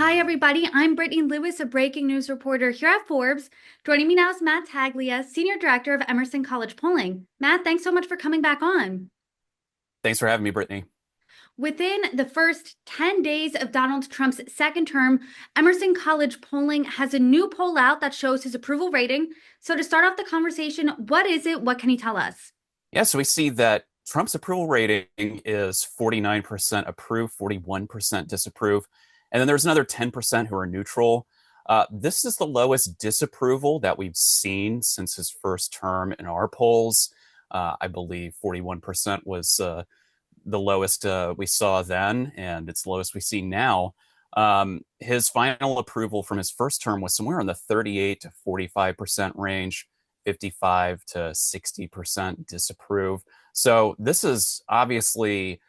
Hi, everybody. I'm Brittany Lewis, a breaking news reporter here at Forbes. Joining me now is Matt Taglia, Senior Director of Emerson College Polling. Matt, thanks so much for coming back on. Thanks for having me, Brittany. Within the first 10 days of Donald Trump's second term, Emerson College Polling has a new poll out that shows his approval rating. So, to start off the conversation, what is it? What can you tell us? Yeah, so we see that Trump's approval rating is 49% approve, 41% disapprove. And then there's another 10% who are neutral. This is the lowest disapproval that we've seen since his first term in our polls. I believe 41% was the lowest we saw then, and it's the lowest we see now. His final approval from his first term was somewhere in the 38 to 45% range, 55 to 60% disapprove. So this is obviously,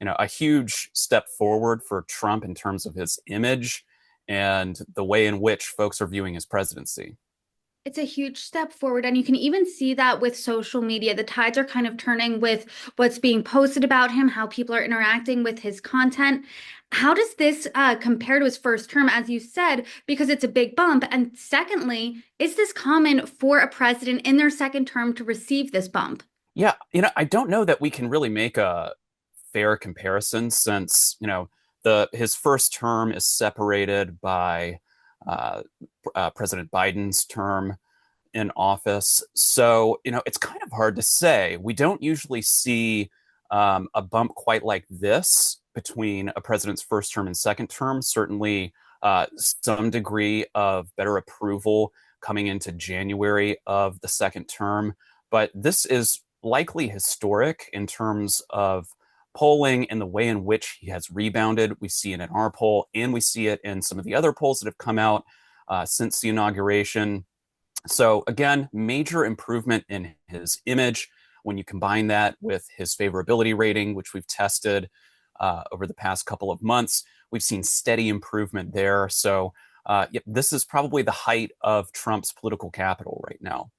a huge step forward for Trump in terms of his image and the way in which folks are viewing his presidency. It's a huge step forward. And you can even see that with social media. The tides are kind of turning with what's being posted about him, how people are interacting with his content. How does this compare to his first term, as you said, because it's a big bump? And secondly, is this common for a president in their second term to receive this bump? Yeah, I don't know that we can really make a fair comparison since, the his first term is separated by uh, President Biden's term in office. So, it's kind of hard to say. We don't usually see a bump quite like this between a president's first term and second term. Certainly, some degree of better approval coming into January of the second term. But this is likely historic in terms of polling and the way in which he has rebounded. We see it in our poll, and we see it in some of the other polls that have come out since the inauguration. So again, major improvement in his image. When you combine that with his favorability rating, which we've tested over the past couple of months, we've seen steady improvement there. So this is probably the height of Trump's political capital right now.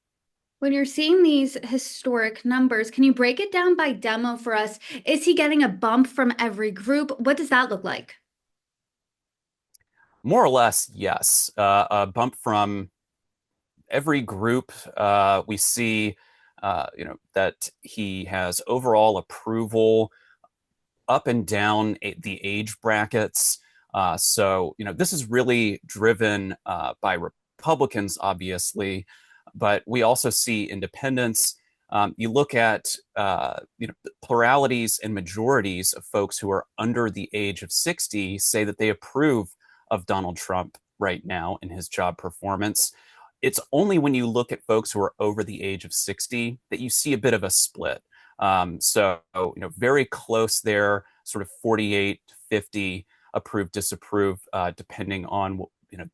When you're seeing these historic numbers, can you break it down by demo for us? Is he getting a bump from every group? What does that look like? More or less, yes. A bump from every group. We see, that he has overall approval up and down the age brackets. So, this is really driven by Republicans, obviously, but we also see independents. You look at, pluralities and majorities of folks who are under the age of 60 say that they approve of Donald Trump right now in his job performance. It's only when you look at folks who are over the age of 60 that you see a bit of a split. So, very close there, sort of 48 to 50 approve, disapprove, depending on,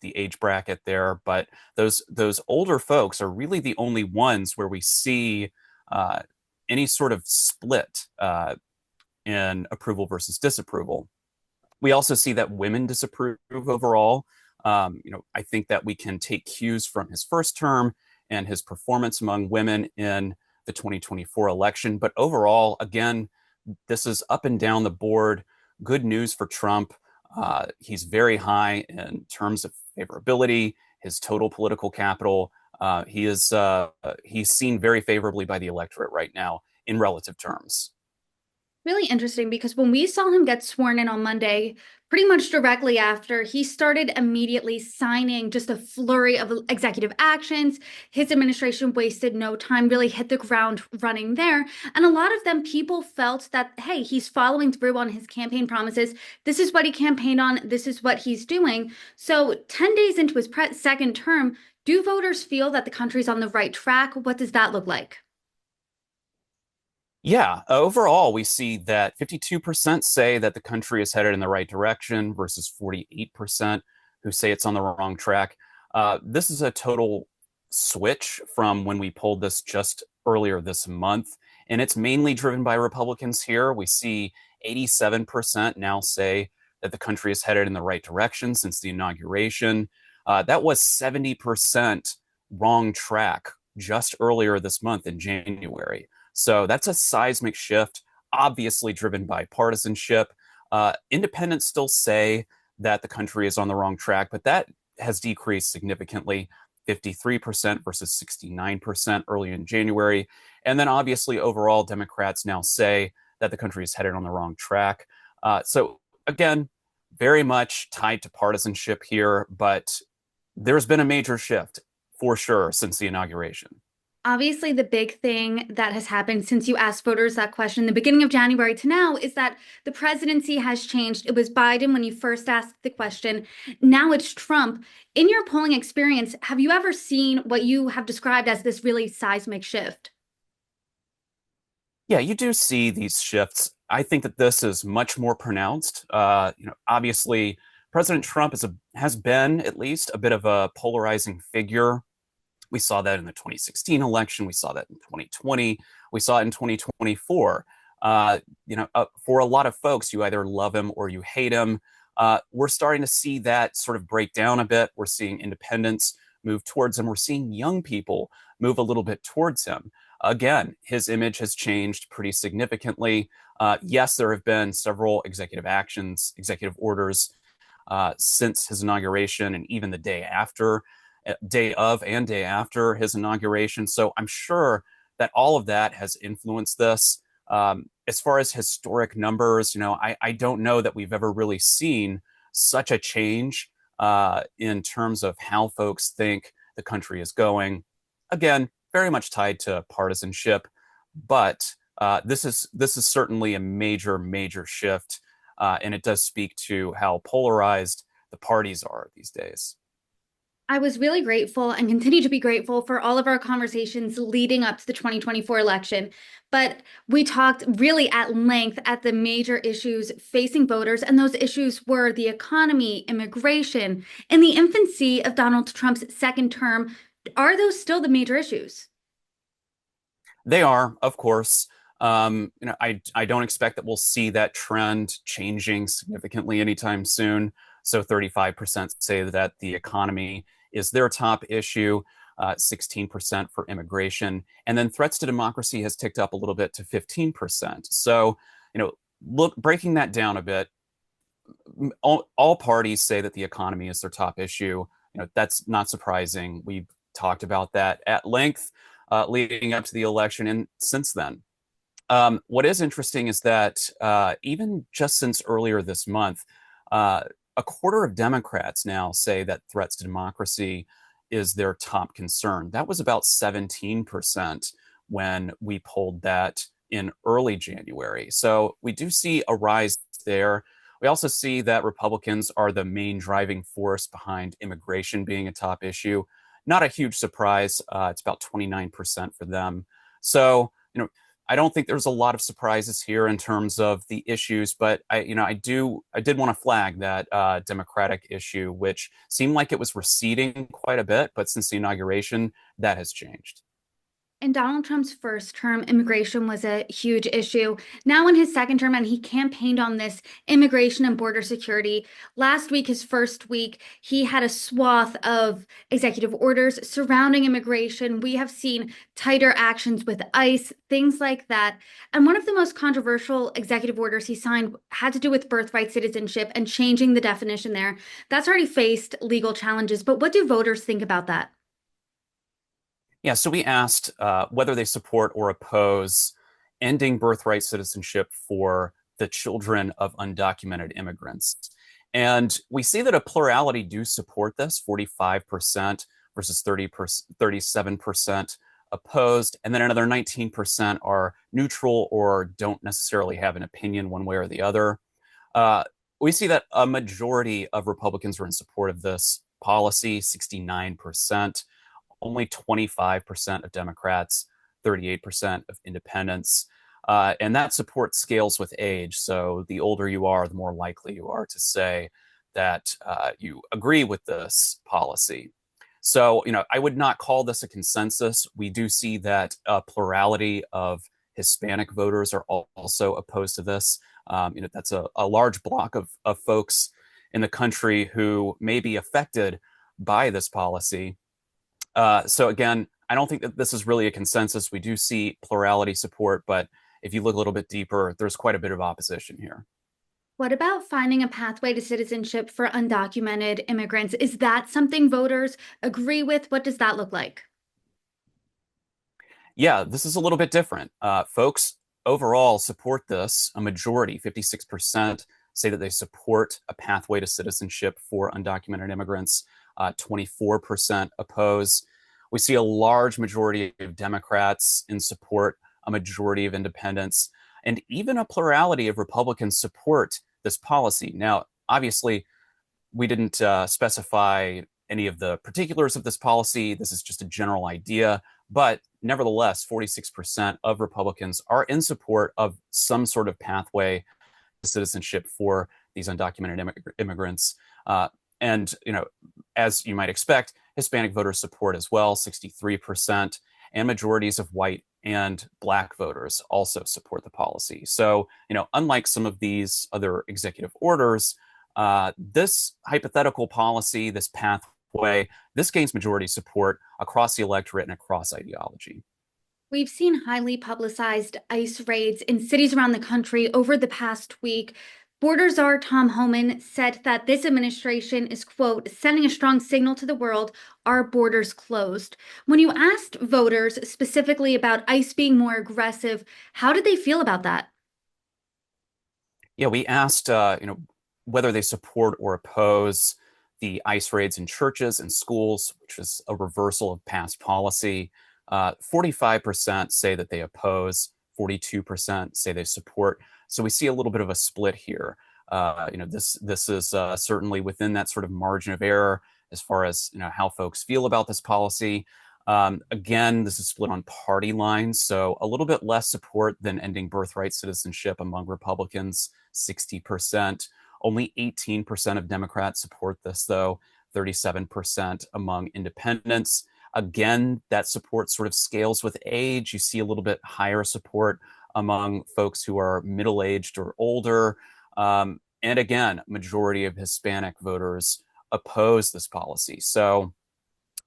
the age bracket there. But those older folks are really the only ones where we see uh, any sort of split in approval versus disapproval. We also see that women disapprove overall. I think that we can take cues from his first term and his performance among women in the 2024 election. But overall, again, this is up and down the board. Good news for Trump. He's very high in terms of favorability, his total political capital. He's seen very favorably by the electorate right now in relative terms. Really interesting because when we saw him get sworn in on Monday, pretty much directly after, he started immediately signing just a flurry of executive actions. His administration wasted no time, really hit the ground running there. And a lot of them, people felt that, hey, he's following through on his campaign promises. This is what he campaigned on. This is what he's doing. So 10 days into his second term, do voters feel that the country's on the right track? What does that look like? Yeah, overall, we see that 52% say that the country is headed in the right direction versus 48% who say it's on the wrong track. This is a total switch from when we pulled this just earlier this month, and it's mainly driven by Republicans here. We see 87% now say that the country is headed in the right direction since the inauguration. That was 70% wrong track just earlier this month in January. So that's a seismic shift, obviously driven by partisanship. Independents still say that the country is on the wrong track, but that has decreased significantly. 53% versus 69% early in January. And then obviously, overall, Democrats now say that the country is headed on the wrong track. So, again, very much tied to partisanship here, but there's been a major shift for sure since the inauguration. Obviously, the big thing that has happened since you asked voters that question in the beginning of January to now is that the presidency has changed. It was Biden when you first asked the question. Now it's Trump. In your polling experience, have you ever seen what you have described as this really seismic shift? Yeah, you do see these shifts. I think that this is much more pronounced. Obviously, President Trump has been at least a bit of a polarizing figure. We saw that in the 2016 election. We saw that in 2020. We saw it in 2024. For a lot of folks, you either love him or you hate him. We're starting to see that sort of break down a bit. We're seeing independents move towards him. We're seeing young people move a little bit towards him. Again, his image has changed pretty significantly. Yes, there have been several executive actions, executive orders since his inauguration and even the day of and day after his inauguration. So I'm sure that all of that has influenced this. As far as historic numbers, I don't know that we've ever really seen such a change in terms of how folks think the country is going. Again, very much tied to partisanship, but this is certainly a major shift, and it does speak to how polarized the parties are these days. I was really grateful and continue to be grateful for all of our conversations leading up to the 2024 election. But we talked really at length at the major issues facing voters, and those issues were the economy, immigration, and the infancy of Donald Trump's second term. Are those still the major issues? They are, of course. I don't expect that we'll see that trend changing significantly anytime soon. So 35% say that the economy is their top issue, 16% for immigration, and then threats to democracy has ticked up a little bit to 15%. So, look, breaking that down a bit, all parties say that the economy is their top issue. That's not surprising. We've talked about that at length leading up to the election and since then. What is interesting is that even just since earlier this month, a quarter of Democrats now say that threats to democracy is their top concern. That was about 17% when we polled that in early January. So we do see a rise there. We also see that Republicans are the main driving force behind immigration being a top issue. Not a huge surprise. It's about 29% for them. So, I don't think there's a lot of surprises here in terms of the issues, but I did want to flag that Democratic issue, which seemed like it was receding quite a bit, but since the inauguration, that has changed. In Donald Trump's first term, immigration was a huge issue. Now, in his second term, and he campaigned on this immigration and border security. Last week, his first week, he had a swath of executive orders surrounding immigration. We have seen tighter actions with ICE, things like that. And one of the most controversial executive orders he signed had to do with birthright citizenship and changing the definition there. That's already faced legal challenges. But what do voters think about that? Yeah, so we asked whether they support or oppose ending birthright citizenship for the children of undocumented immigrants. And we see that a plurality do support this, 45% versus 37% opposed. And then another 19% are neutral or don't necessarily have an opinion one way or the other. Uh, we see that a majority of Republicans are in support of this policy, 69%, only 25% of Democrats, 38% of independents. And that support scales with age. So the older you are, the more likely you are to say that you agree with this policy. So, I would not call this a consensus. We do see that a plurality of Hispanic voters are also opposed to this. That's a large block of folks in the country who may be affected by this policy. So again, I don't think that this is really a consensus. We do see plurality support, but if you look a little bit deeper, there's quite a bit of opposition here. What about finding a pathway to citizenship for undocumented immigrants? Is that something voters agree with? What does that look like? Yeah, this is a little bit different. Folks overall support this. A majority, 56%, say that they support a pathway to citizenship for undocumented immigrants. 24% oppose. We see a large majority of Democrats in support, a majority of independents, and even a plurality of Republicans support this policy. Now, obviously, we didn't specify any of the particulars of this policy. This is just a general idea. But nevertheless, 46% of Republicans are in support of some sort of pathway to citizenship for these undocumented immigrants. And, as you might expect, Hispanic voters support as well, 63%, and majorities of white and black voters also support the policy. So, unlike some of these other executive orders, this hypothetical policy, this pathway, this gains majority support across the electorate and across ideology. We've seen highly publicized ICE raids in cities around the country over the past week. Border czar Tom Homan said that this administration is, quote, sending a strong signal to the world, our borders closed. When you asked voters specifically about ICE being more aggressive, how did they feel about that? Yeah, we asked, whether they support or oppose the ICE raids in churches and schools, which is a reversal of past policy. 45% say that they oppose, 42% say they support. So we see a little bit of a split here. This is certainly within that sort of margin of error as far as how folks feel about this policy. Again, this is split on party lines, so a little bit less support than ending birthright citizenship among Republicans, 60%. Only 18% of Democrats support this, though, 37% among independents. Again, that support sort of scales with age. You see a little bit higher support among folks who are middle-aged or older. And again, majority of Hispanic voters oppose this policy. So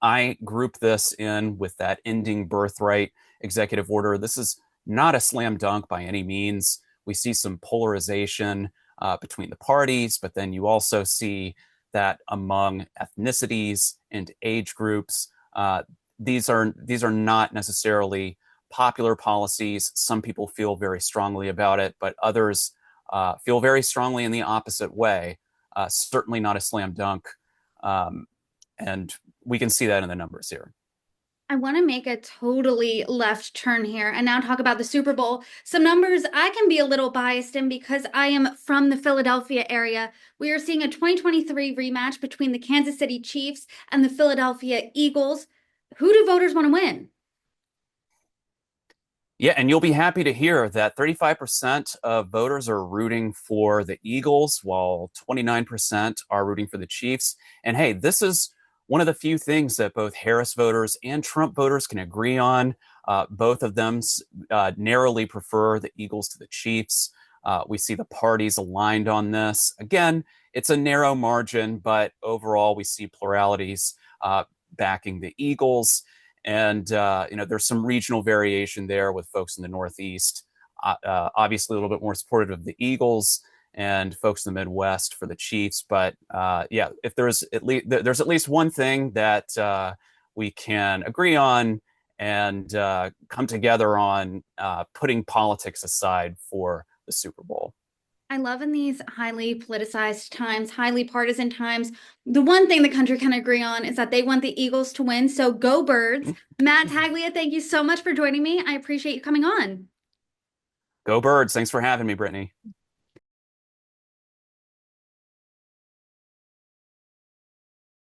I group this in with that ending birthright executive order. This is not a slam dunk by any means. We see some polarization between the parties, but then you also see that among ethnicities and age groups, these are not necessarily popular policies. Some people feel very strongly about it, but others feel very strongly in the opposite way. Certainly not a slam dunk. And we can see that in the numbers here. I want to make a totally left turn here and now talk about the Super Bowl. Some numbers I can be a little biased in because I am from the Philadelphia area. We are seeing a 2023 rematch between the Kansas City Chiefs and the Philadelphia Eagles. Who do voters want to win? Yeah, and you'll be happy to hear that 35% of voters are rooting for the Eagles, while 29% are rooting for the Chiefs. And hey, this is one of the few things that both Harris voters and Trump voters can agree on. Both of them narrowly prefer the Eagles to the Chiefs. We see the parties aligned on this. Again, it's a narrow margin, but overall, we see pluralities backing the Eagles. And, there's some regional variation there with folks in the Northeast, obviously a little bit more supportive of the Eagles and folks in the Midwest for the Chiefs. But yeah, if there's at least one thing that we can agree on and come together on, putting politics aside for the Super Bowl. I love in these highly politicized times, highly partisan times, the one thing the country can agree on is that they want the Eagles to win. So go Birds. Matt Taglia, thank you so much for joining me. I appreciate you coming on. Go Birds. Thanks for having me, Brittany.